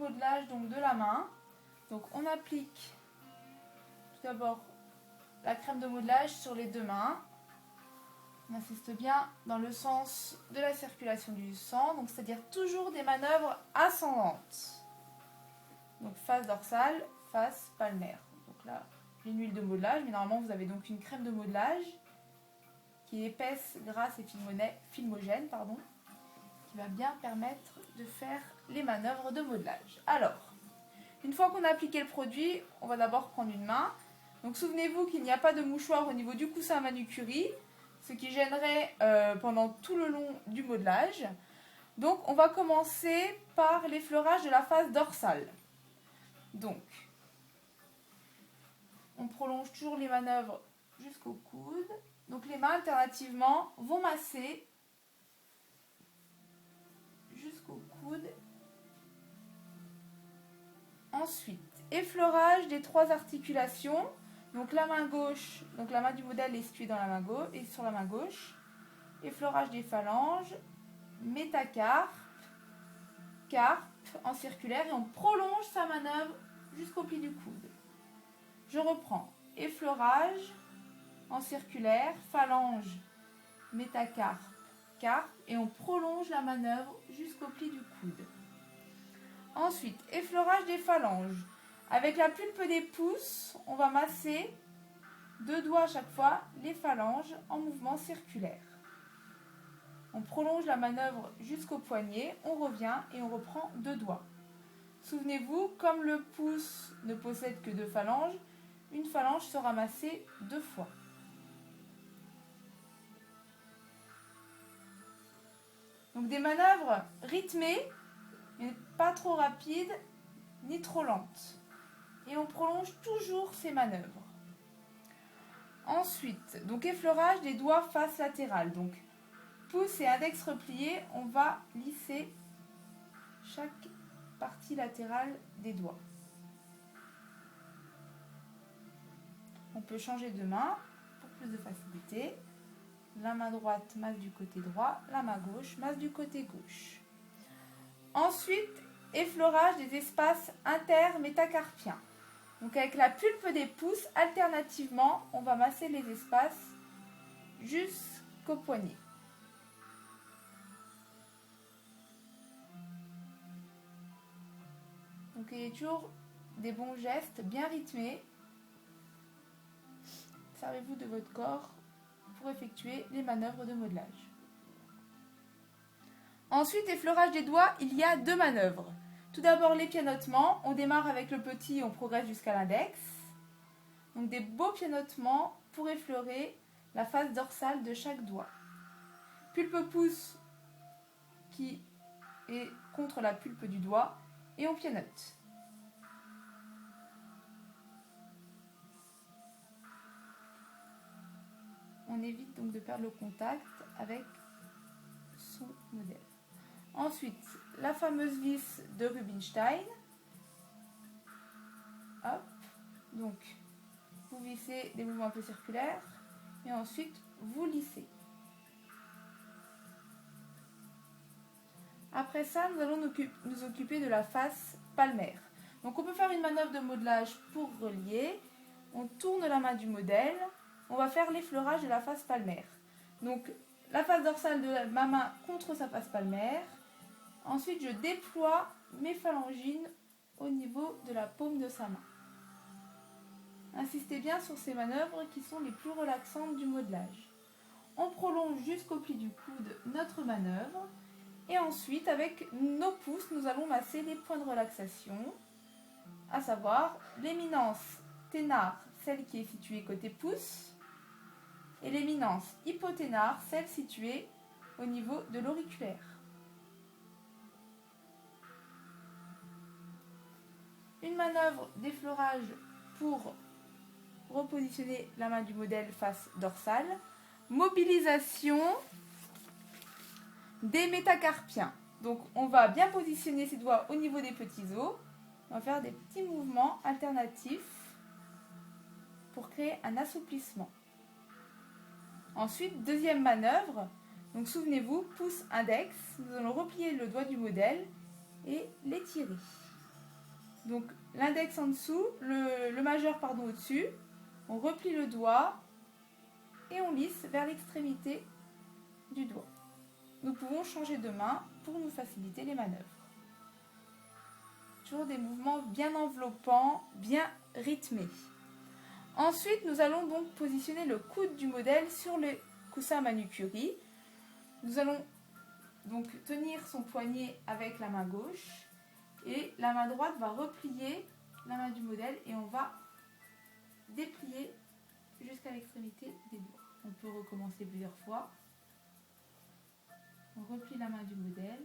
modelage donc, de la main. Donc on applique tout d'abord la crème de modelage sur les deux mains. On insiste bien dans le sens de la circulation du sang, donc c'est-à-dire toujours des manœuvres ascendantes. Donc face dorsale, face palmaire. Donc là, j'ai une huile de modelage, mais normalement vous avez donc une crème de modelage qui est épaisse, grasse et filmogène, qui va bien permettre de faire les manœuvres de modelage. Alors, une fois qu'on a appliqué le produit, on va d'abord prendre une main. Donc souvenez-vous qu'il n'y a pas de mouchoir au niveau du coussin manucurie, ce qui gênerait pendant tout le long du modelage. Donc on va commencer par l'effleurage de la face dorsale. Donc, on prolonge toujours les manœuvres jusqu'au coude. Donc les mains alternativement vont masser jusqu'au coude. Ensuite, effleurage des trois articulations. Donc la main gauche, donc la main du modèle est située dans la main gauche et sur la main gauche. Effleurage des phalanges, métacarpe, carpe en circulaire et on prolonge sa manœuvre jusqu'au pli du coude. Je reprends. Effleurage en circulaire, phalange, métacarpe, carpe et on prolonge la manœuvre jusqu'au pli du coude. Ensuite, effleurage des phalanges. Avec la pulpe des pouces, on va masser 2 doigts à chaque fois les phalanges en mouvement circulaire. On prolonge la manœuvre jusqu'au poignet, on revient et on reprend 2 doigts. Souvenez-vous, comme le pouce ne possède que 2 phalanges, une phalange sera massée 2 fois. Donc des manœuvres rythmées, mais pas trop rapides ni trop lentes. Et on prolonge toujours ces manœuvres. Ensuite, donc effleurage des doigts face latérale. Donc pouce et index repliés, on va lisser chaque partie latérale des doigts. On peut changer de main pour plus de facilité. La main droite masse du côté droit, la main gauche masse du côté gauche. Ensuite, effleurage des espaces intermétacarpiens. Donc avec la pulpe des pouces, alternativement, on va masser les espaces jusqu'au poignet. Donc il y a toujours des bons gestes bien rythmés. Servez-vous de votre corps pour effectuer les manœuvres de modelage. Ensuite, effleurage des doigts, il y a 2 manœuvres. Tout d'abord, les pianotements. On démarre avec le petit et on progresse jusqu'à l'index. Donc des beaux pianotements pour effleurer la face dorsale de chaque doigt. Pulpe pouce qui est contre la pulpe du doigt et on pianote. On évite donc de perdre le contact avec son modèle. Ensuite, la fameuse vis de Rubinstein. Hop. Donc, vous vissez des mouvements un peu circulaires et ensuite vous lissez. Après ça, nous allons nous occuper de la face palmaire. Donc, on peut faire une manœuvre de modelage pour relier. On tourne la main du modèle. On va faire l'effleurage de la face palmaire. Donc, la face dorsale de ma main contre sa face palmaire. Ensuite, je déploie mes phalangines au niveau de la paume de sa main. Insistez bien sur ces manœuvres qui sont les plus relaxantes du modelage. On prolonge jusqu'au pli du coude notre manœuvre. Et ensuite, avec nos pouces, nous allons masser les points de relaxation, à savoir l'éminence ténare, celle qui est située côté pouce, et l'éminence hypoténare, celle située au niveau de l'auriculaire. Une manœuvre d'effleurage pour repositionner la main du modèle face dorsale. Mobilisation des métacarpiens. Donc on va bien positionner ses doigts au niveau des petits os. On va faire des petits mouvements alternatifs pour créer un assouplissement. Ensuite, deuxième manœuvre. Donc souvenez-vous, pouce index. Nous allons replier le doigt du modèle et l'étirer. Donc l'index en dessous, le majeur pardon au-dessus. On replie le doigt et on lisse vers l'extrémité du doigt. Nous pouvons changer de main pour nous faciliter les manœuvres. Toujours des mouvements bien enveloppants, bien rythmés. Ensuite, nous allons donc positionner le coude du modèle sur le coussin manucurie. Nous allons donc tenir son poignet avec la main gauche et la main droite va replier la main du modèle et on va déplier jusqu'à l'extrémité des doigts. On peut recommencer plusieurs fois. On replie la main du modèle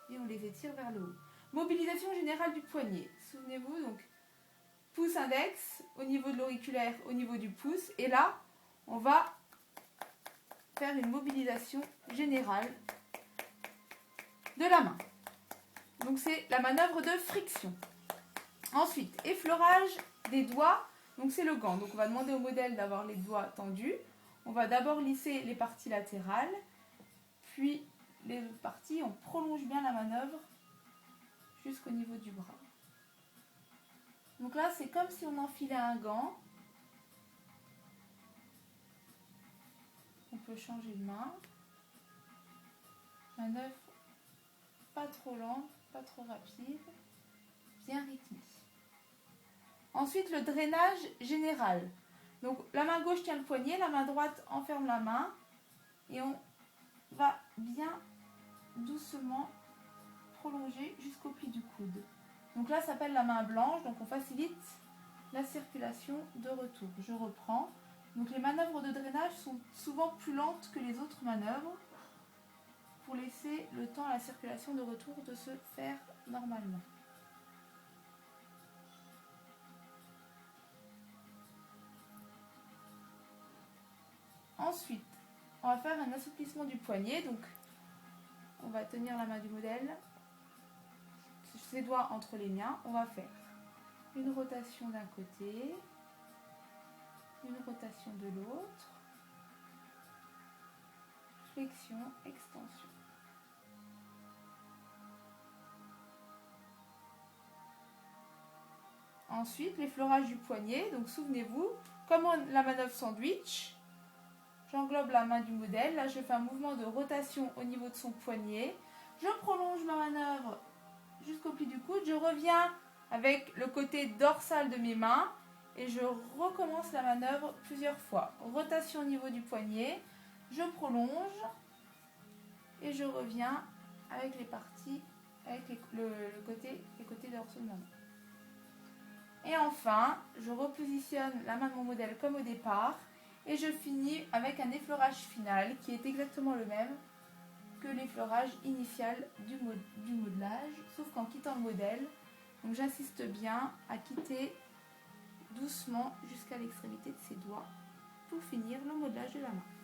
et on les étire vers le haut. Mobilisation générale du poignet. Souvenez-vous, donc, pouce index au niveau de l'auriculaire, au niveau du pouce. Et là, on va faire une mobilisation générale de la main. Donc, c'est la manœuvre de friction. Ensuite, effleurage des doigts. Donc, c'est le gant. Donc, on va demander au modèle d'avoir les doigts tendus. On va d'abord lisser les parties latérales. Puis, les autres parties, on prolonge bien la manœuvre jusqu'au niveau du bras. Donc là, c'est comme si on enfilait un gant. On peut changer de main. Manœuvre pas trop lente, pas trop rapide, bien rythmée. Ensuite, le drainage général. Donc la main gauche tient le poignet, la main droite enferme la main et on va bien doucement prolonger jusqu'au pli du coude. Donc là, ça s'appelle la main blanche, donc on facilite la circulation de retour. Je reprends. Donc les manœuvres de drainage sont souvent plus lentes que les autres manœuvres pour laisser le temps à la circulation de retour de se faire normalement. Ensuite, on va faire un assouplissement du poignet. Donc, on va tenir la main du modèle, ses doigts entre les miens. On va faire une rotation d'un côté, une rotation de l'autre, flexion, extension. Ensuite, l'effleurage du poignet. Donc, souvenez-vous, comme la manœuvre sandwich, j'englobe la main du modèle. Là, je fais un mouvement de rotation au niveau de son poignet. Je prolonge ma manœuvre jusqu'au pli du coude. Je reviens avec le côté dorsal de mes mains et je recommence la manœuvre plusieurs fois. Rotation au niveau du poignet. Je prolonge et je reviens avec les parties, avec les côtés dorsaux de ma main. Et enfin, je repositionne la main de mon modèle comme au départ et je finis avec un effleurage final qui est exactement le même que l'effleurage initial du modelage, sauf qu'en quittant le modèle. Donc j'insiste bien à quitter doucement jusqu'à l'extrémité de ses doigts pour finir le modelage de la main.